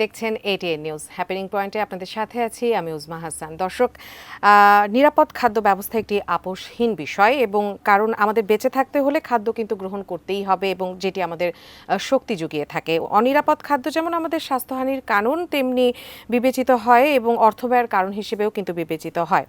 দেখছেন ATN news happening পয়েন্টে আপনাদের সাথে আছি আমি উজমা হাসান। দর্শক, নিরাপদ খাদ্য ব্যবস্থা একটি আপোষহীন বিষয় এবং কারণ আমাদের বেঁচে থাকতে হলে খাদ্য কিন্তু গ্রহণ করতেই হবে এবং যেটি আমাদের শক্তি জুগিয়ে থাকে। অনিরাপদ খাদ্য যেমন আমাদের স্বাস্থ্যহানির কারণ তেমনি বিবেচিত হয় এবং অর্থব্যয়ের কারণ হিসেবেও কিন্তু বিবেচিত হয়।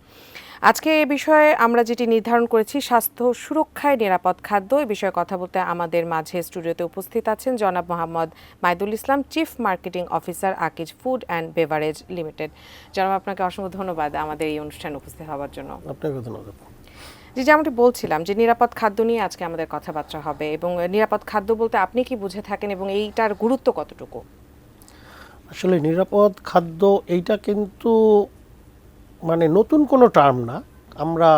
আজকে এ বিষয়ে আমরা যেটি নির্ধারণ করেছি স্বাস্থ্য সুরক্ষায় নিরাপদ খাদ্য, এ বিষয়ে কথা বলতে আমাদের মাঝে স্টুডিওতে উপস্থিত আছেন জনাব Mohammad Maidul Islam, chief marketing officer Akij food and beverage limited. জনাব, আপনাকে অসংখ্য ধন্যবাদ আমাদের এই অনুষ্ঠানে উপস্থিত হওয়ার জন্য। আপনাকে ধন্যবাদ। যেমনটি বলছিলাম যে নিরাপদ খাদ্য নিয়ে আজকে আমাদের কথাবার্তা হবে এবং নিরাপদ খাদ্য বলতে আপনি কি বুঝে থাকেন এবং এইটার গুরুত্ব কতটুকু? আসলে নিরাপদ খাদ্য এইটা কিন্তু মানে নতুন কোনো টার্ম না। আমরা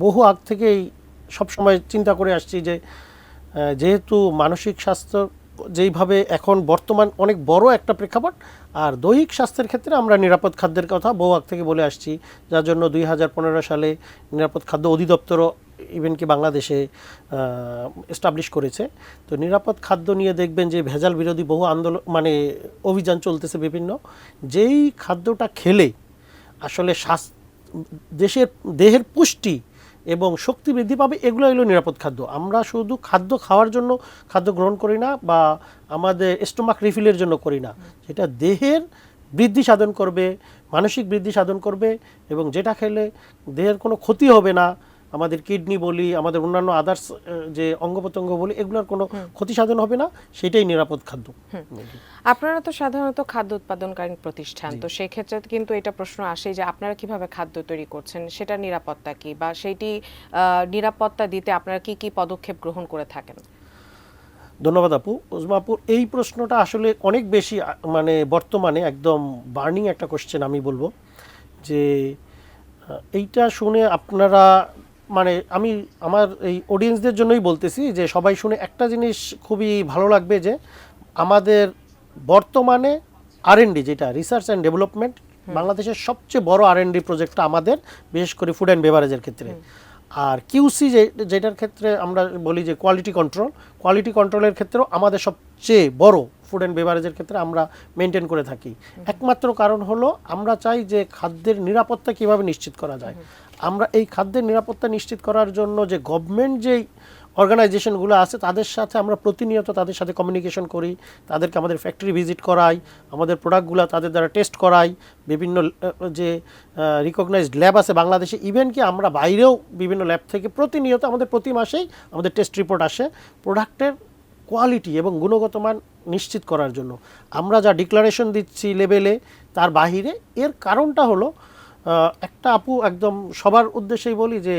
বহু আগ থেকেই সবসময় চিন্তা করে আসছি যে যেহেতু মানসিক স্বাস্থ্য যেইভাবে এখন বর্তমান অনেক বড় একটা প্রেক্ষাপট, আর দৈহিক স্বাস্থ্যের ক্ষেত্রে আমরা নিরাপদ খাদ্যের কথা বহু আগ থেকে বলে আসছি, যার জন্য 2015 সালে নিরাপদ খাদ্য অধিদপ্তরও ইভেন কি বাংলাদেশে এস্টাবলিশ করেছে। তো নিরাপদ খাদ্য নিয়ে দেখবেন যে ভেজাল বিরোধী বহু আন্দোলন মানে অভিযান চলতেছে বিভিন্ন। যেই খাদ্যটা খেলে আসলে দেহের পুষ্টি এবং শক্তি বৃদ্ধি পাবে, এগুলো হলো নিরাপদ খাদ্য। আমরা শুধু খাদ্য খাওয়ার জন্য খাদ্য গ্রহণ করি না বা আমাদের স্টোমাক রিফিলের জন্য করি না, যেটা দেহের বৃদ্ধি সাধন করবে, মানসিক বৃদ্ধি সাধন করবে এবং যেটা খেলে দেহের কোনো ক্ষতি হবে না, আমাদের কিডনি বলি, আমাদের অন্যান্য আদার্স যে অঙ্গ প্রত্যঙ্গ বলি, এগুলোর কোনো ক্ষতি সাধন হবে না, সেটাই নিরাপদ খাদ্য। আপনারা তো সাধারণত খাদ্য উৎপাদনকারী প্রতিষ্ঠান, তো সেই ক্ষেত্রে কিন্তু এটা প্রশ্ন আসে যে আপনারা কিভাবে খাদ্য তৈরি করছেন, সেটা নিরাপত্তা কি বা সেইটি নিরাপত্তা দিতে আপনারা কি কি পদক্ষেপ গ্রহণ করে থাকেন? ধন্যবাদ আপু। উজমাপুর, এই প্রশ্নটা আসলে অনেক বেশি মানে বর্তমানে একদম বার্নিং একটা কোশ্চেন। আমি বলবো যে এইটা শুনে আপনারা মানে আমি আমার এই অডিয়েন্সদের জন্যই বলতেছি যে সবাই শুনে একটা জিনিস খুবই ভালো লাগবে যে আমাদের বর্তমানে R&D, যেটা রিসার্চ অ্যান্ড ডেভেলপমেন্ট, বাংলাদেশের সবচেয়ে বড় R&D প্রজেক্টটা আমাদের, বিশেষ করে ফুড অ্যান্ড বেভারেজের ক্ষেত্রে। আর কিউসি যেটার ক্ষেত্রে আমরা বলি যে কোয়ালিটি কন্ট্রোলের ক্ষেত্রেও আমাদের সবচেয়ে বড় ফুড অ্যান্ড বেভারেজের ক্ষেত্রে আমরা মেনটেন করে থাকি। একমাত্র কারণ হলো আমরা চাই যে খাদ্যের নিরাপত্তা কিভাবে নিশ্চিত করা যায়। আমরা এই খাদ্যের নিরাপত্তা নিশ্চিত করার জন্য যে গভর্নমেন্ট যেই অর্গানাইজেশনগুলো আছে তাদের সাথে আমরা প্রতিনিয়ত তাদের সাথে কমিউনিকেশন করি, তাদেরকে আমাদের ফ্যাক্টরি ভিজিট করাই, আমাদের প্রোডাক্টগুলো তাদের দ্বারা টেস্ট করাই, বিভিন্ন যে রিকগনাইজড ল্যাব আছে বাংলাদেশে, ইভেন কি আমরা বাইরেও বিভিন্ন ল্যাব থেকে প্রতিনিয়ত আমাদের প্রতি মাসেই আমাদের টেস্ট রিপোর্ট আসে প্রোডাক্টের কোয়ালিটি এবং গুণগত মান নিশ্চিত করার জন্য। আমরা যা ডিক্লারেশন দিচ্ছি লেভেলে তার বাহিরে, এর কারণটা হলো একটা আপু একদম সবার উদ্দেশ্যেই বলি যে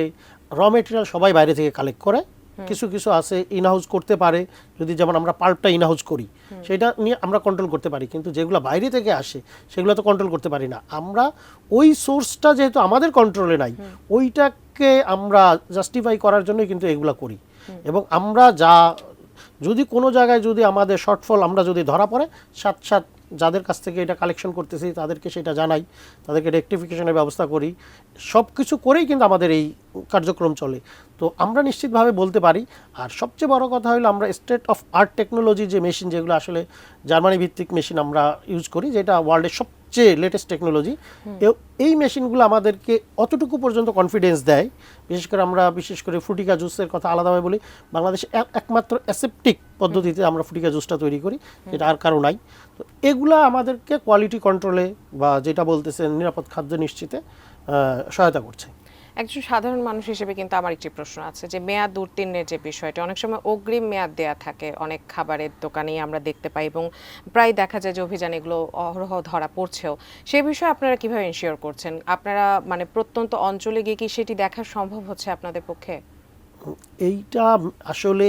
র মেটেরিয়াল সবাই বাইরে থেকে কালেক্ট করে, কিছু কিছু আছে ইনহাউস করতে পারে, যদি যেমন আমরা পাল্পটা ইনহাউস করি সেটা নিয়ে আমরা কন্ট্রোল করতে পারি, কিন্তু যেগুলো বাইরে থেকে আসে সেগুলো তো কন্ট্রোল করতে পারি না। আমরা ওই সোর্সটা যেহেতু আমাদের কন্ট্রোলে নাই, ওইটাকে আমরা জাস্টিফাই করার জন্যই কিন্তু এগুলো করি। এবং আমরা যদি কোনো জায়গায় যদি আমাদের শর্টফল আমরা যদি ধরা পড়ে, সাথে যাদের কাছ থেকে এটা কালেকশন করতেছি তাদেরকে সেটা জানাই, তাদেরকে রেকটিফিকেশনের ব্যবস্থা করি, সব কিছু করেই কিন্তু আমাদের এই কার্যক্রম চলে। তো আমরা নিশ্চিতভাবে বলতে পারি। আর সবচেয়ে বড় কথা হলো আমরা স্টেট অফ আর্ট টেকনোলজি যে মেশিন, যেগুলো আসলে জার্মানি ভিত্তিক মেশিন আমরা ইউজ করি, যেটা ওয়ার্ল্ডের সবচেয়ে লেটেস্ট টেকনোলজি, এই মেশিনগুলো আমাদেরকে অতটুকু পর্যন্ত কনফিডেন্স দেয়। বিশেষ করে ফ্রুটিকা জুসের কথা আলাদাভাবে বলি, বাংলাদেশে একমাত্র অ্যাসেপ্টিক পদ্ধতিতে আমরা ফ্রুটিকা জুসটা তৈরি করি, যেটা আর কারো নাই। তো এগুলা আমাদেরকে কোয়ালিটি কন্ট্রোলে বা যেটা বলতেছেন নিরাপদ খাদ্য নিশ্চিতে সহায়তা করছে। একজন সাধারণ মানুষ হিসেবে কিন্তু আমার একটি প্রশ্ন আছে যে মেয়াদ উত্তীর্ণের যে বিষয়টা, অনেক সময় অগ্রিম মেয়াদ দেয়া থাকে অনেক খাবারের দোকানেই আমরা দেখতে পাই এবং প্রায় দেখা যায় যে অভিযান এগুলো অহরহ ধরা পড়ছেও। সেই বিষয়ে আপনারা কিভাবে এনশিওর করছেন? আপনারা মানে প্রত্যন্ত অঞ্চলে গিয়ে কি সেটি দেখা সম্ভব হচ্ছে আপনাদের পক্ষে? এইটা আসলে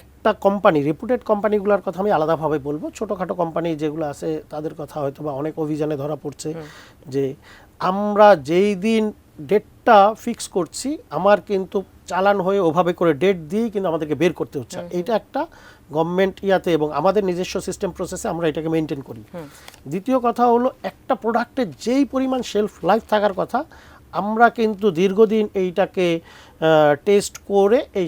একটা কোম্পানি, রেপুটেড কোম্পানিগুলোর কথা আমি আলাদাভাবে বলবো। ছোটোখাটো কোম্পানি যেগুলো আছে তাদের কথা হয়তো বা অনেক অভিযানে ধরা পড়ছে যে আমরা যেই দিন ডেটটা ফিক্স করছি আমার কিন্তু চালান হয়ে ওভাবে করে ডেট দিয়েই কিন্তু আমাদেরকে বের করতে হচ্ছে। এইটা একটা গভর্নমেন্ট ইয়াতে এবং আমাদের নিজস্ব সিস্টেম প্রসেসে আমরা এটাকে মেনটেন করি। দ্বিতীয় কথা হলো একটা প্রোডাক্টের যেই পরিমাণ শেলফ লাইফ থাকার কথা, আমরা কিন্তু দীর্ঘদিন এইটাকে টেস্ট করে এই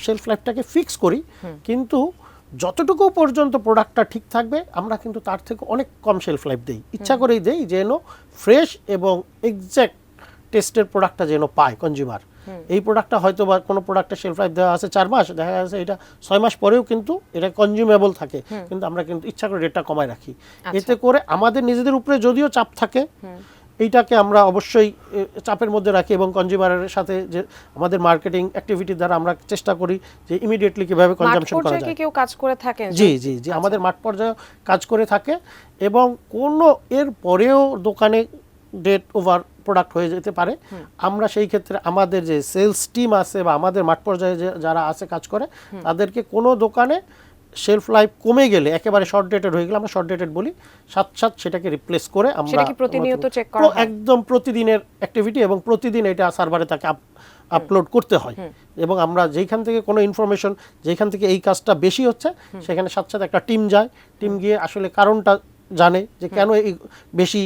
শেলফ লাইফটাকে ফিক্স করি, কিন্তু যতটুকু পর্যন্ত প্রোডাক্টটা ঠিক থাকবে আমরা কিন্তু তার থেকে অনেক কম শেলফ লাইফ দিই, ইচ্ছা করেই দেই যেন ফ্রেশ এবং এক্স্যাক্ট টেস্টের প্রোডাক্টটা যেন পায় কনজিউমার। এই প্রোডাক্টটা হয়তো বা কোনো প্রোডাক্টের শেলফ লাইফ দেওয়া আছে 4 মাস, দেখা যাচ্ছে এটা 6 মাস পরেও কিন্তু এটা কনজিউমেবল থাকে, কিন্তু আমরা কিন্তু ইচ্ছা করে রেটটা কমায় রাখি। এতে করে আমাদের নিজেদের উপরে যদিও চাপ থাকে, এইটাকে আমরা অবশ্যই চাপের মধ্যে রাখি এবং কনজিউমারের সাথে যে আমাদের মার্কেটিং অ্যাক্টিভিটি দ্বারা আমরা চেষ্টা করি যে ইমিডিয়েটলি কিভাবে কনজাম্পশন করা যায়। কেউ কাজ করে থাকে? জি জি জি, আমাদের মাঠ পর্যায়ে কাজ করে থাকে এবং কোনো এর পরেও দোকানে ডেট ওভার প্রোডাক্ট হয়ে যেতে পারে। আমরা সেই ক্ষেত্রে আমাদের যে সেলস টিম আছে বা আমাদের মাঠ পর্যায়ে যারা আছে কাজ করে, তাদেরকে কোনো দোকানে শেলফ লাইফ কমে গেলে, একেবারে শর্ট ডেটেড হয়ে গেলে আমরা শর্ট ডেটেড বলি, সাথে সেটাকে রিপ্লেস করে আমরা সেটা কি প্রতিনিয়ত চেক করা হয়? একদম প্রতিদিনের অ্যাক্টিভিটি এবং প্রতিদিন এটা সার্ভারে তাকে আপলোড করতে হয়। এবং আমরা যেখান থেকে কোনো ইনফরমেশন, যেখান থেকে এই কাজটা বেশি হচ্ছে, সেখানে সাথে সাথে একটা টিম যায়, টিম গিয়ে আসলে কারণটা জানে যে কেন এই বেশি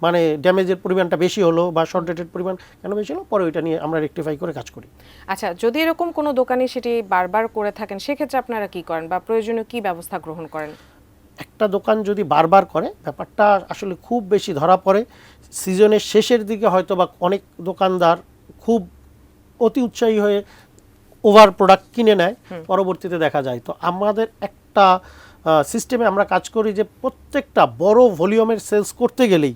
মানে ড্যামেজের পরিমাণটা বেশি হলো বা শর্ট ডেটেড পরিমাণ কেন বেশি হলো, পরে ওইটা নিয়ে আমরা রেকটিফাই করে কাজ করি। আচ্ছা, যদি এরকম কোনো দোকানি সেটি বারবার করে থাকেন, সেক্ষেত্রে আপনারা কি করেন বা প্রয়োজনীয় কি ব্যবস্থা গ্রহণ করেন? একটা দোকান যদি বারবার করে, ব্যাপারটা আসলে খুব বেশি ধরা পড়ে সিজনের শেষের দিকে, হয়তো বা অনেক দোকানদার খুব অতি উৎসাহী হয়ে ওভার প্রোডাক্ট কিনে নেয়, পরবর্তীতে দেখা যায়। তো আমাদের একটা সিস্টেমে আমরা কাজ করি যে প্রত্যেকটা বড় ভলিউমের সেলস করতে গেলেই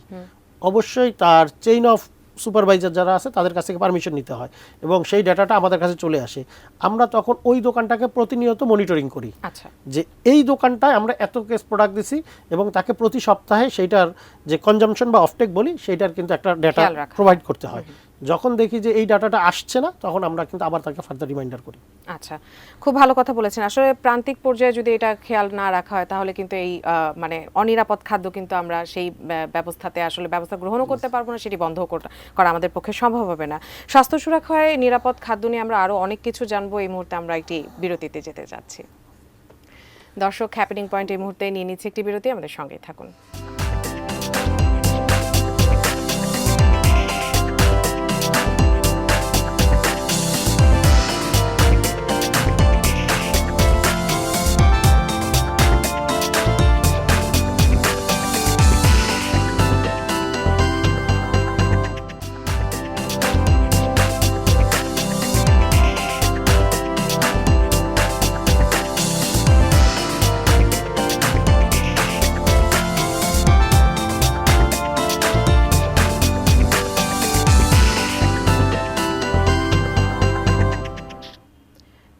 অবশ্যই তার চেইন অফ সুপারভাইজার যারা আছে তাদের কাছ থেকে পারমিশন নিতে হয় এবং সেই ডাটাটা আমাদের কাছে চলে আসে। আমরা তখন ওই দোকানটাকে প্রতিনিয়ত মনিটরিং করি। আচ্ছা, যে এই দোকানটায় আমরা এত কেস প্রোডাক্ট দিছি এবং তাকে প্রতি সপ্তাহে সেইটার যে কনজাম্পশন বা অফটেক বলি সেইটার কিন্তু একটা ডাটা প্রোভাইড করতে হয়। যখন দেখি যে এই ডাটাটা আসছে না, তখন আমরা কিন্তু আবার তাকে ফার্দার রিমাইন্ডার করি। আচ্ছা, খুব ভালো কথা বলেছেন। আসলে প্রান্তিক পর্যায়ে যদি এটা খেয়াল না রাখা হয়, তাহলে কিন্তু এই মানে অনিরাপদ খাদ্য কিন্তু আমরা সেই ব্যবস্থাতে আসলে ব্যবস্থা গ্রহণও করতে পারবো না, সেটি বন্ধ করা আমাদের পক্ষে সম্ভব হবে না। স্বাস্থ্য সুরক্ষায় নিরাপদ খাদ্য নিয়ে আমরা আরো অনেক কিছু জানবো। এই মুহূর্তে আমরা একটি বিরতিতে যেতে যাচ্ছি। দর্শক, হ্যাপেনিং পয়েন্ট এই মুহূর্তে নিয়ে নিচ্ছে একটি বিরতি, আমাদের সঙ্গেই থাকুন।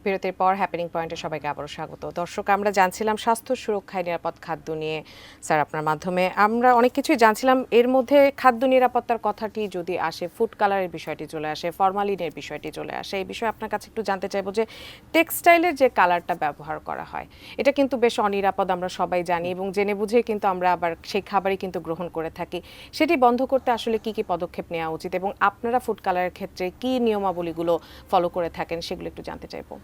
বিরতির পর হ্যাপেনিং পয়েন্টে সবাইকে আবারও স্বাগত। দর্শক, আমরা জানছিলাম স্বাস্থ্য সুরক্ষায় নিরাপদ খাদ্য নিয়ে। স্যার, আপনার মাধ্যমে আমরা অনেক কিছুই জানছিলাম। এর মধ্যে খাদ্য নিরাপত্তার কথাটি যদি আসে, ফুড কালারের বিষয়টি চলে আসে, ফরমালিনের বিষয়টি চলে আসে, এই বিষয়ে আপনার কাছে একটু জানতে চাইবো যে টেক্সটাইলের যে কালারটা ব্যবহার করা হয়, এটা কিন্তু বেশ অনিরাপদ, আমরা সবাই জানি, এবং জেনে বুঝে কিন্তু আমরা আবার সেই খাবারই কিন্তু গ্রহণ করে থাকি। সেটি বন্ধ করতে আসলে কি কি পদক্ষেপ নেওয়া উচিত এবং আপনারা ফুড কালারের ক্ষেত্রে কি নিয়মাবলীগুলো ফলো করে থাকেন, সেগুলো একটু জানতে চাইবো।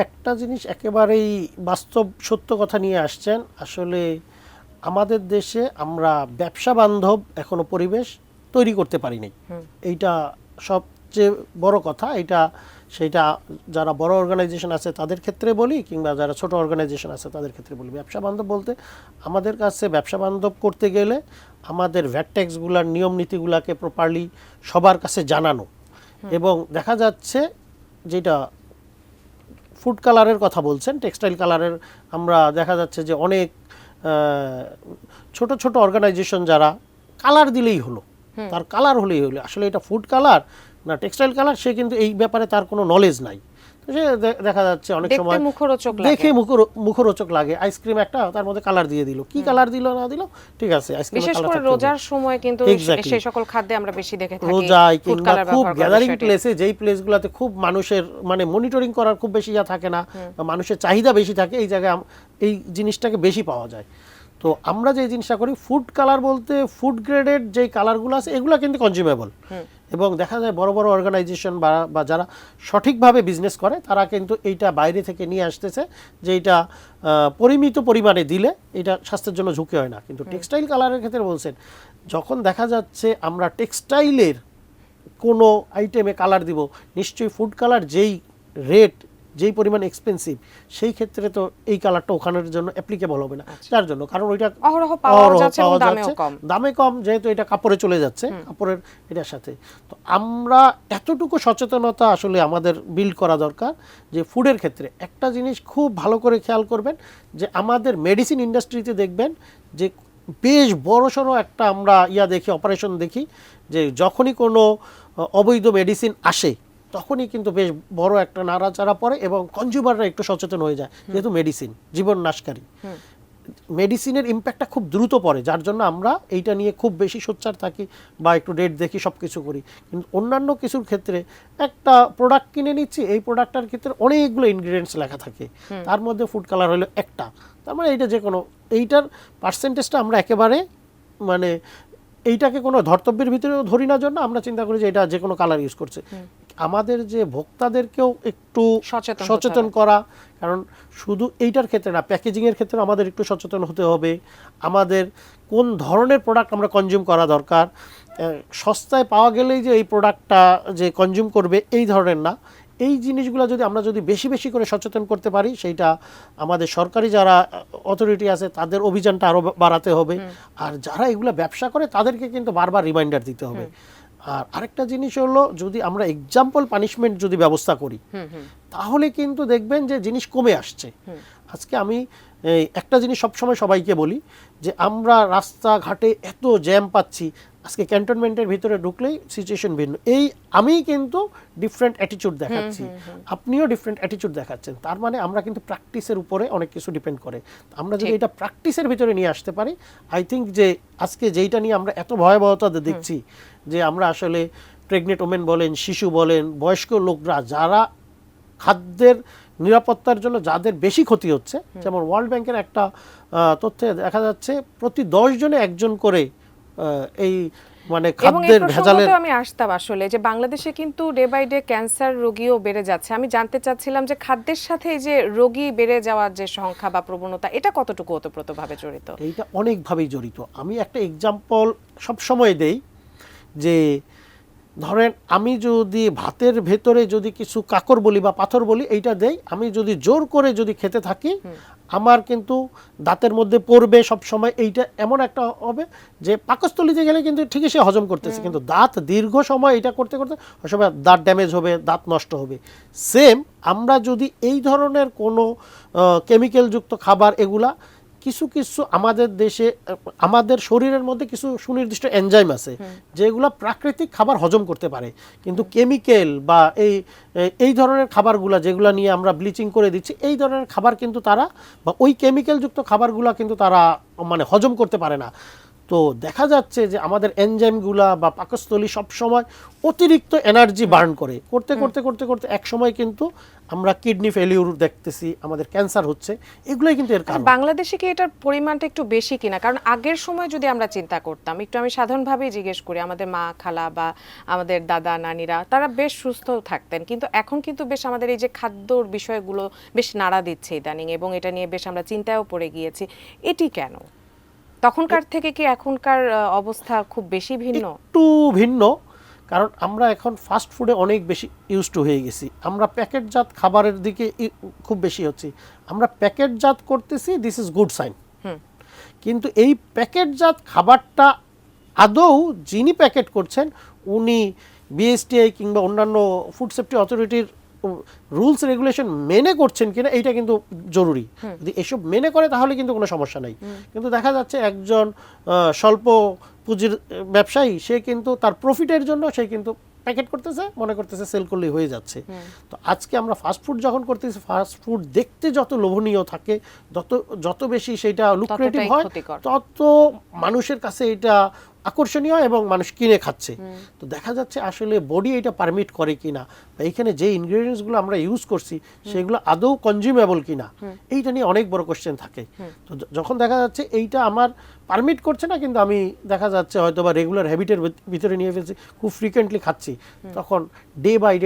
একটা জিনিস একেবারেই বাস্তব সত্য কথা নিয়ে আসছেন। আসলে আমাদের দেশে আমরা ব্যবসা বান্ধব এখনো পরিবেশ তৈরি করতে পারিনি, এইটা সবচেয়ে বড় কথা। সেইটা যারা বড় অর্গানাইজেশন আছে তাদের ক্ষেত্রে বলি, কিংবা যারা ছোট অর্গানাইজেশন আছে তাদের ক্ষেত্রে বলি। ব্যবসা বান্ধব বলতে আমাদের কাছে ব্যবসা বান্ধব করতে গেলে আমাদের ভ্যাট ট্যাক্সগুলার নিয়ম নীতিগুলাকে প্রপারলি সবার কাছে জানানো, এবং দেখা যাচ্ছে যেটা ফুড কালারের কথা বলছেন, টেক্সটাইল কালারের আমরা দেখা যাচ্ছে যে অনেক ছোট ছোট অর্গানাইজেশন যারা কালার দিলেই হলো, তার কালার হলেই হলো, আসলে এটা ফুড কালার না টেক্সটাইল কালার, সে কিন্তু এই ব্যাপারে তার কোনো নলেজ নাই। সে দেখা যাচ্ছে অনেক সময় দেখে মুখরোচক লাগে, আইসক্রিম একটা তার মধ্যে কালার দিয়ে দিল, কি কালার দিল না দিল ঠিক আছে, বিশেষ করে রোজার সময় কিন্তু সেই সকল খাদ্যে আমরা বেশি দেখে থাকি। রোজায় কিংবা খুব গ্যাদারিং প্লেসে, যেই প্লেসগুলোতে খুব মানুষের মানে মনিটরিং করার খুব বেশি থাকে না, মানুষের চাহিদা বেশি থাকে, এই জায়গায় এই জিনিসটাকে বেশি পাওয়া যায়। তো আমরা যে জিনিসটা করি, ফুড কালার বলতে ফুড গ্রেডেড যেই কালারগুলো আছে এগুলো কিন্তু কনজিউমেবল, এবং দেখা যায় বড় বড় অর্গানাইজেশন বা যারা সঠিকভাবে বিজনেস করে তারা কিন্তু এইটা বাইরে থেকে নিয়ে আসতেছে, যে এটা পরিমিত পরিমাণে দিলে এটা স্বাস্থ্যের জন্য ঝুঁকি হয় না। কিন্তু টেক্সটাইল কালারের ক্ষেত্রে বলছেন, যখন দেখা যাচ্ছে আমরা টেক্সটাইলের কোনো আইটেমে কালার দিব, নিশ্চয়ই ফুড কালার যেই রেট যেই পরিমাণ এক্সপেন্সিভ, সেই ক্ষেত্রে তো এই কালারটা ওখানের জন্য অ্যাপ্লিকেবল হবে না। যার জন্য, কারণ ওইটা অহরহ পাওয়া যাচ্ছে এবং দামেও কম। দামে কম, যেহেতু এটা কাপড়ে চলে যাচ্ছে, কাপড়ের এটার সাথে। তো আমরা এতটুকু সচেতনতা আসলে আমাদের বিল্ড করা দরকার যে ফুডের ক্ষেত্রে একটা জিনিস খুব ভালো করে খেয়াল করবেন, যে আমাদের মেডিসিন ইন্ডাস্ট্রিতে দেখবেন যে বেশ বড়সড় একটা আমরা দেখি, অপারেশন দেখি, যে যখনই কোনো অবৈধ মেডিসিন আসে তখনই কিন্তু বেশ বড় একটা নাড়াচাড়া পড়ে এবং কনজিউমাররা একটু সচেতন হয়ে যায়, যেহেতু মেডিসিন জীবন নাশকারী, মেডিসিনের ইম্প্যাক্টটা খুব দ্রুত পড়ে, যার জন্য আমরা এইটা নিয়ে খুব বেশি সোচ্চার থাকি বা একটু ডেট দেখি, সব কিছু করি। কিন্তু অন্যান্য কিছুর ক্ষেত্রে একটা প্রোডাক্ট কিনে নিচ্ছি, এই প্রোডাক্টটার ক্ষেত্রে অনেকগুলো ইনগ্রিডিয়েন্টস লেখা থাকে, তার মধ্যে ফুড কালার হলো একটা, তার মানে এইটা যে কোনো, এইটার পার্সেন্টেজটা আমরা একেবারে মানে এইটাকে কোনো ধর্তব্যের ভিতরেও ধরি না, জন্য আমরা চিন্তা করি যে এটা যে কোনো কালার ইউজ করছে। আমাদের যে ভোক্তাদেরকেও একটু সচেতন করা, কারণ শুধু এইটার ক্ষেত্রে না, প্যাকেজিংয়ের ক্ষেত্রে আমাদের একটু সচেতন হতে হবে। আমাদের কোন ধরনের প্রোডাক্ট আমরা কনজিউম করা দরকার, সস্তায় পাওয়া গেলেই যে এই প্রোডাক্টটা যে কনজিউম করবে এই ধরনের না। এই জিনিসগুলো যদি আমরা বেশি বেশি করে সচেতন করতে পারি, সেইটা আমাদের সরকারি যারা অথরিটি আছে তাদের অভিযানটা আরও বাড়াতে হবে, আর যারা এগুলো ব্যবসা করে তাদেরকে কিন্তু বারবার রিমাইন্ডার দিতে হবে। আর আরেকটা জিনিস হলো, যদি আমরা এক্সাম্পল পানিশমেন্ট যদি ব্যবস্থা করি, তাহলে কিন্তু দেখবেন যে জিনিস কমে আসছে। আজকে আমি একটা জিনিস সবসময় সবাইকে বলি, যে আমরা রাস্তাঘাটে এত জ্যাম পাচ্ছি, আজকে ক্যান্টনমেন্টের ভিতরে ঢুকলেই সিচুয়েশন ভিন্ন। আমি কিন্তু ডিফারেন্ট অ্যাটিটিউড দেখাচ্ছি, আপনিও ডিফারেন্ট অ্যাটিটিউড দেখাচ্ছেন, তার মানে আমরা কিন্তু প্র্যাকটিসের উপরে অনেক কিছু ডিপেন্ড করে। আমরা যদি এটা প্র্যাকটিসের ভিতরে নিয়ে আসতে পারি, আই থিঙ্ক যে আজকে যেইটা নিয়ে আমরা এত ভয়াবহতা দেখছি, যে আমরা আসলে প্রেগনেন্ট ওমেন বলেন, শিশু বলেন, বয়স্ক লোকরা, যারা খাদ্যের নিরাপত্তার জন্য যাদের বেশি ক্ষতি হচ্ছে, যেমন ওয়ার্ল্ড ব্যাংকের একটা তথ্যে দেখা যাচ্ছে প্রতি 10 জনে একজন করে এই মানে খাদ্যের ভেজালের। আমি আসতাম আসলে যে বাংলাদেশে কিন্তু ডে বাই ডে ক্যান্সার রোগীও বেড়ে যাচ্ছে। আমি জানতে চাচ্ছিলাম যে খাদ্যের সাথে এই যে রোগী বেড়ে যাওয়ার যে সংখ্যা বা প্রবণতা, এটা কতটুকু ওতপ্রোতভাবে জড়িত? এইটা অনেকভাবেই জড়িত। আমি একটা এক্সাম্পল সবসময় দেই, যে ধরেন আমি যদি ভাতের ভেতরে যদি কিছু কাকর বলি বা পাথর বলি, এইটা দেই, আমি যদি জোর করে যদি খেতে থাকি, আমার কিন্তু দাঁতের মধ্যে পড়বে সব সময়। এইটা এমন একটা হবে যে পাকস্থলীতে গেলে কিন্তু ঠিকই সে হজম করতেছে, কিন্তু দাঁত দীর্ঘ সময় এটা করতে করতে সময় দাঁত ড্যামেজ হবে, দাঁত নষ্ট হবে। সেম আমরা যদি এই ধরনের কোনো কেমিক্যালযুক্ত খাবার, এগুলা কিছু কিছু আমাদের দেশে, আমাদের শরীরের মধ্যে কিছু সুনির্দিষ্ট এনজাইম আছে যেগুলো প্রাকৃতিক খাবার হজম করতে পারে, কিন্তু কেমিক্যাল বা এই ধরনের খাবারগুলো যেগুলো নিয়ে আমরা ব্লিচিং করে দিচ্ছি, এই ধরনের খাবার কিন্তু তারা, বা ওই কেমিক্যালযুক্ত খাবারগুলো কিন্তু তারা মানে হজম করতে পারে না। তো দেখা যাচ্ছে যে আমাদের এনজাইমগুলা বা পাকস্থলী সবসময় অতিরিক্ত এনার্জি বার্ন করতে করতে করতে করতে এক সময় কিন্তু আমরা কিডনি ফেলিউর দেখতেছি, আমাদের ক্যান্সার হচ্ছে। এগুলোই কিন্তু এর কারণ। বাংলাদেশে কি এটার পরিমাণটা একটু বেশি কিনা? কারণ আগের সময় যদি আমরা চিন্তা করতাম, একটু আমি সাধারণভাবেই জিজ্ঞেস করি, আমাদের মা খালা বা আমাদের দাদা নানিরা তারা বেশ সুস্থ থাকতেন, কিন্তু এখন কিন্তু বেশ আমাদের এই যে খাদ্যর বিষয়গুলো বেশ নাড়া দিচ্ছে ইদানিং, এবং এটা নিয়ে বেশ আমরা চিন্তায়ও পড়ে গিয়েছি। এটি কেন? তখনকার থেকে কি এখনকার অবস্থা খুব বেশি ভিন্ন? একটু ভিন্ন, কারণ আমরা এখন ফাস্ট ফুডে অনেক বেশি ইউজ টু হয়ে গেছি। আমরা প্যাকেটজাত খাবারের দিকে খুব বেশি হচ্ছি। আমরা প্যাকেটজাত করতেছি, দিস ইজ গুড সাইন। কিন্তু এই প্যাকেটজাত খাবারটা আদৌ যিনি প্যাকেট করছেন উনি বিএসটিআই কিংবা অন্যান্য ফুড সেফটি অথরিটির রুলস রেগুলেশন মেনে করছেন কিনা, এইটা কিন্তু জরুরি। যদি এসব মেনে করে তাহলে কিন্তু কোনো সমস্যা নাই। কিন্তু দেখা যাচ্ছে একজন স্বল্প পুঁজির ব্যবসায়ী, সে কিন্তু তার প্রফিটের জন্য সে কিন্তু প্যাকেট করতেছে, মনে করতেছে সেল করলেই হয়ে যাচ্ছে। তো আজকে আমরা ফাস্টফুড যখন করতেছি, ফাস্টফুড দেখতে যত লোভনীয় থাকে, যত বেশি সেটা লুক্রেটিভ হয়, তত মানুষের কাছে এটা আকর্ষণীয় এবং মানুষ কিনে খাচ্ছে। তো দেখা যাচ্ছে আসলে বডি এটা পারমিট করে কিনা, বা এইখানে যে ইনগ্রেডিয়েন্টসগুলো আমরা ইউজ করছি সেগুলো আদৌ কনজিউমেবল কিনা, এইটা নিয়ে অনেক বড় কোশ্চেন থাকে। তো যখন দেখা যাচ্ছে এইটা আমার পারমিট করছে না, কিন্তু আমি দেখা যাচ্ছে হয়তো বা রেগুলার হ্যাবিটের ভিতরে নিয়ে ফেলছি, খুব ফ্রিকোয়েন্টলি খাচ্ছি, তখন ডে বাই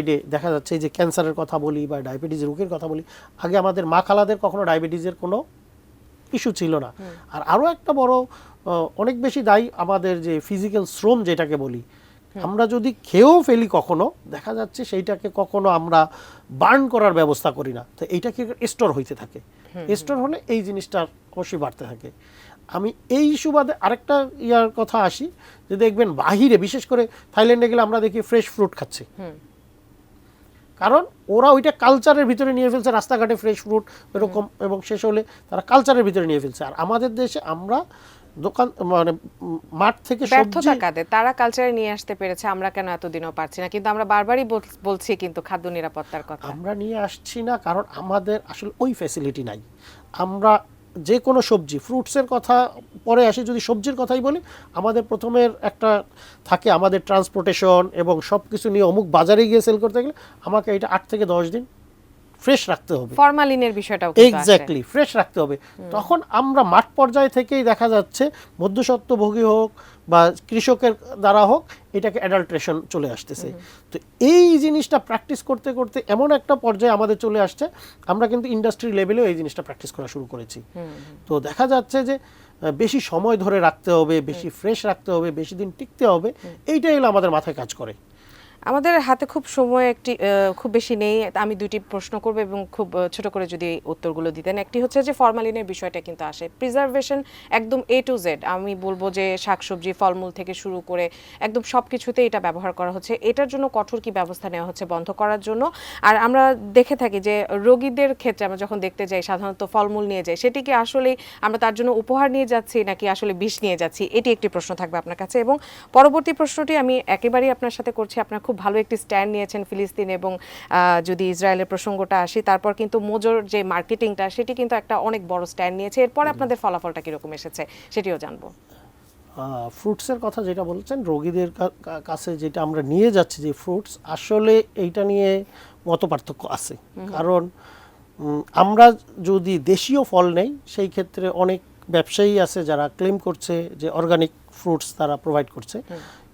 ডে দেখা যাচ্ছে এই যে ক্যান্সারের কথা বলি বা ডায়াবেটিসের রোগের কথা বলি, আগে আমাদের মা খালাদের কখনো ডায়াবেটিসের কোনো ইস্যু ছিল না। আর আরও একটা বড় অনেক বেশি দায়ী আমাদের যে ফিজিক্যাল শ্রম যেটাকে বলি, আমরা যদি খেয়েও ফেলি কখনো, দেখা যাচ্ছে সেইটাকে কখনো আমরা বার্ন করার ব্যবস্থা করি না, তো এইটাকে স্টোর হইতে থাকে। স্টোর হলে এই জিনিসটা অবশ্যই বাড়তে থাকে। আমি এই সুবাদে আরেকটা ইয়ার কথা আসি, যে দেখবেন বাহিরে বিশেষ করে থাইল্যান্ডে গেলে আমরা দেখি ফ্রেশ ফ্রুট খাচ্ছে, কারণ ওরা ওইটা কালচারের ভিতরে নিয়ে ফেলছে, রাস্তাঘাটে ফ্রেশ ফ্রুট এরকম, এবং শেষ হলে তারা কালচারের ভিতরে নিয়ে ফেলছে। আর আমাদের দেশে আমরা দোকান মানে মাঠ থেকে ব্যর্থতা কাদের, তারা কালচারে নিয়ে আসতে পেরেছে, আমরা কেন এতদিনও পারছি না? কিন্তু আমরা বারবারই বলছি কিন্তু খাদ্য নিরাপত্তার কথা। আমরা নিয়ে আসছি না কারণ আমাদের আসলে ওই ফ্যাসিলিটি নাই। আমরা যে কোনো সবজি, ফ্রুটসের কথা পরে আসি, যদি সবজির কথাই বলি, আমাদের প্রথমের একটা থাকে আমাদের ট্রান্সপোর্টেশন এবং সব কিছু নিয়ে অমুক বাজারে গিয়ে সেল করতে গেলে আমাকে এটা 8 থেকে 10 দিন ফ্রেশ রাখতে হবে। ফরমালিনের বিষয়টাও কিন্তু আছে। এক্স্যাক্টলি, ফ্রেশ রাখতে হবে। তখন আমরা মাঠ পর্যায় থেকেই দেখা যাচ্ছে মধ্যস্বত্বভোগী হোক বা কৃষকের দ্বারা হোক, এটাকে অ্যাডাল্ট্রেশন চলে আসতেছে। তো এই জিনিসটা প্র্যাকটিস করতে করতে এমন একটা পর্যায়ে আমাদের চলে আসছে, আমরা কিন্তু ইন্ডাস্ট্রি লেভেলেও এই জিনিসটা প্র্যাকটিস করা শুরু করেছি। তো দেখা যাচ্ছে যে বেশি সময় ধরে রাখতে হবে, বেশি ফ্রেশ রাখতে হবে, বেশি দিন টিকতে হবে, এইটাই হলো আমাদের মাথায় কাজ করে। আমাদের হাতে খুব সময় খুব বেশি নেই। আমি দুটি প্রশ্ন করব এবং খুব ছোট করে যদি উত্তরগুলো দিতেন। একটি হচ্ছে যে ফরমালিনের বিষয়টা কিন্তু আসে, প্রিজার্ভেশন একদম A to Z, আমি বলবো যে শাকসবজি ফলমূল থেকে শুরু করে একদম সব কিছুতে এটা ব্যবহার করা হচ্ছে। এটার জন্য কঠোর কি ব্যবস্থা নেওয়া হচ্ছে বন্ধ করার জন্য? আর আমরা দেখে থাকি যে রোগীদের ক্ষেত্রে আমরা যখন দেখতে যাই সাধারণত ফলমূল নিয়ে যাই, সেটি কি আসলে আমরা তার জন্য উপহার নিয়ে যাচ্ছি নাকি আসলে বিষ নিয়ে যাচ্ছি? এটি একটি প্রশ্ন থাকবে আপনার কাছে। এবং পরবর্তী প্রশ্নটি আমি একেবারেই আপনার সাথে করছি। আপনার খুব ভালো একটি স্ট্যান্ড নিয়েছেন ফিলিস্তিন এবং যদি ইসরায়েলের প্রসঙ্গটা আসি, তারপর কিন্তু মোজোর যে মার্কেটিংটা সেটি কিন্তু একটা অনেক বড় স্ট্যান্ড নিয়েছে। এরপর আপনাদের ফলাফলটা কিরকম এসেছে সেটিও জানবো। ফ্রুটসের কথা যেটা বলছেন, রোগীদের কাছে যেটা আমরা নিয়ে যাচ্ছি যে ফ্রুটস, আসলে এইটা নিয়ে মতপার্থক্য আছে। কারণ আমরা যদি দেশীয় ফল নেই, সেই ক্ষেত্রে অনেক ব্যবসায়ী আছে যারা ক্লেম করছে যে অর্গানিক ফ্রুটস তারা প্রোভাইড করছে,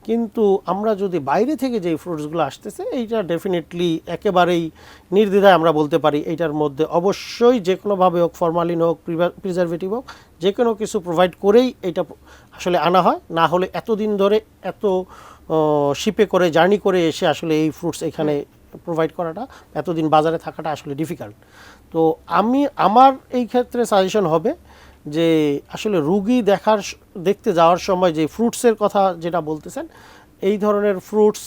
কিন্তু আমরা যদি বাইরে থেকে যে ফ্রুটসগুলো আসতেছে, এইটা ডেফিনেটলি একেবারেই নির্দ্বিধায় আমরা বলতে পারি এইটার মধ্যে অবশ্যই যে কোনোভাবে হোক, ফরমালিন হোক, প্রিজারভেটিভ হোক, যে কোনো কিছু প্রোভাইড করেই এটা আসলে আনা হয়। না হলে এতদিন ধরে এত শিপে করে জার্নি করে এসে আসলে এই ফ্রুটস এখানে প্রোভাইড করাটা, এতদিন বাজারে থাকাটা আসলে ডিফিকাল্ট। তো আমার এই ক্ষেত্রে সাজেশন হবে যে আসলে রুগী দেখতে যাওয়ার সময় যে ফ্রুটসের কথা যেটা বলতেছেন, এই ধরনের ফ্রুটস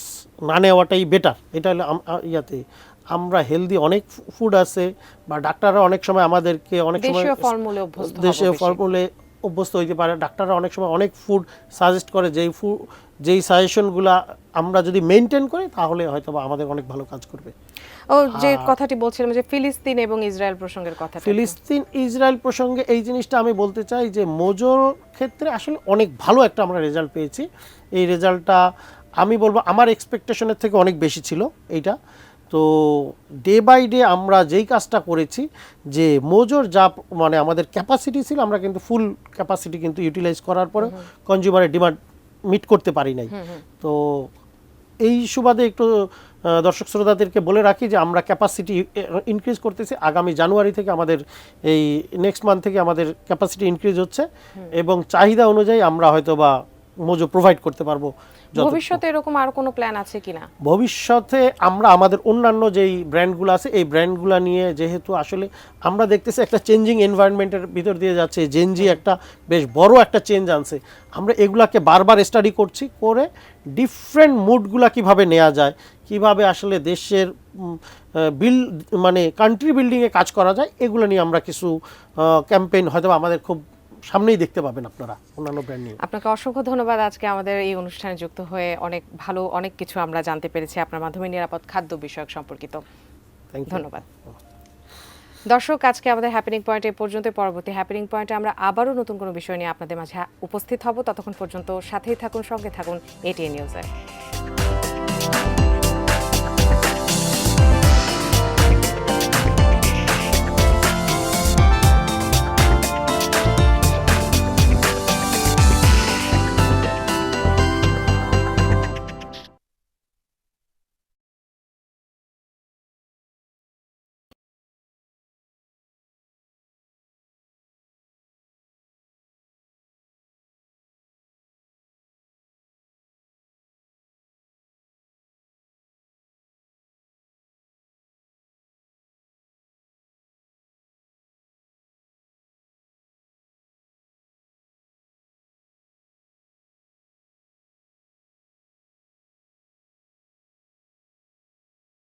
না নেওয়াটাই বেটার। এটা হলো ইয়াতে আমরা হেলদি অনেক ফুড আছে, বা ডাক্তাররা অনেক সময় আমাদেরকে অনেক সময় দেশীয় ফলমূলে অভ্যস্ত দেশীয় ফলমূলে অভ্যস্ত হইতে পারে। ডাক্তাররা অনেক সময় অনেক ফুড সাজেস্ট করে, যেই সাজেশনগুলা আমরা যদি মেনটেন করি তাহলে হয়তো বা আমাদের অনেক ভালো কাজ করবে। ও যে কথাটি বলছিলাম যে ফিলিস্তিন এবং ইসরায়েল প্রসঙ্গের কথা, ফিলিস্তিন ইসরায়েল প্রসঙ্গে এই জিনিসটা আমি বলতে চাই যে মোজোর ক্ষেত্রে আসলে অনেক ভালো একটা আমরা রেজাল্ট পেয়েছি। এই রেজাল্টটা আমি বলবো আমার এক্সপেকটেশনের থেকে অনেক বেশি ছিল এইটা। তো ডে বাই ডে আমরা যেই কাজটা করেছি, যে মোজোর যা মানে আমাদের ক্যাপাসিটি ছিল, আমরা কিন্তু ফুল ক্যাপাসিটি কিন্তু ইউটিলাইজ করার পরে কনজিউমারের ডিমান্ড মিট করতে পারি নাই। তো এই সুবাদে একটু দর্শক শ্রোতাদেরকে বলে রাখি যে আমরা ক্যাপাসিটি ইনক্রিজ করতেছি। আগামী জানুয়ারি থেকে আমাদের এই নেক্সট মান্থ থেকে আমাদের ক্যাপাসিটি ইনক্রিজ হচ্ছে, এবং চাহিদা অনুযায়ী আমরা হয়তো বা মোজো প্রোভাইড করতে পারবো। ভবিষ্যতে এরকম আর কোনো প্ল্যান আছে কিনা? ভবিষ্যতে আমরা আমাদের অন্যান্য যেই ব্র্যান্ডগুলো আছে, এই ব্র্যান্ডগুলো নিয়ে, যেহেতু আসলে আমরা দেখতেছি একটা চেঞ্জিং এনভায়রনমেন্টের ভিতর দিয়ে যাচ্ছে, জেনজি একটা বেশ বড় একটা চেঞ্জ আনছে, আমরা এগুলাকে বারবার স্টাডি করছি, করে ডিফারেন্ট মুডগুলা কিভাবে নেওয়া যায়, কিভাবে আসলে দেশের মানে কান্ট্রি বিল্ডিংয়ে কাজ করা যায়, এগুলো নিয়ে আমরা কিছু ক্যাম্পেইন হয়তো আমাদের খুব সামনেই দেখতে পাবেন আপনারা অন্যান্য ব্র্যান্ড নিয়ে। আপনাকে অসংখ্য ধন্যবাদ আজকে আমাদের এই অনুষ্ঠানে যুক্ত হয়ে। অনেক কিছু আমরা জানতে পেরেছি আপনার মাধ্যমে নিরাপদ খাদ্য বিষয়ক সম্পর্কিত। ধন্যবাদ। দর্শক, আজকে আমাদের হ্যাপেনিং পয়েন্ট এই পর্যন্ত। পরবর্তী হ্যাপেনিং পয়েন্টে আমরা আবারও নতুন কোনো বিষয় নিয়ে আপনাদের মাঝে উপস্থিত হব। ততক্ষণ পর্যন্ত সাথেই থাকুন, সঙ্গে থাকুন এটিএন নিউজে।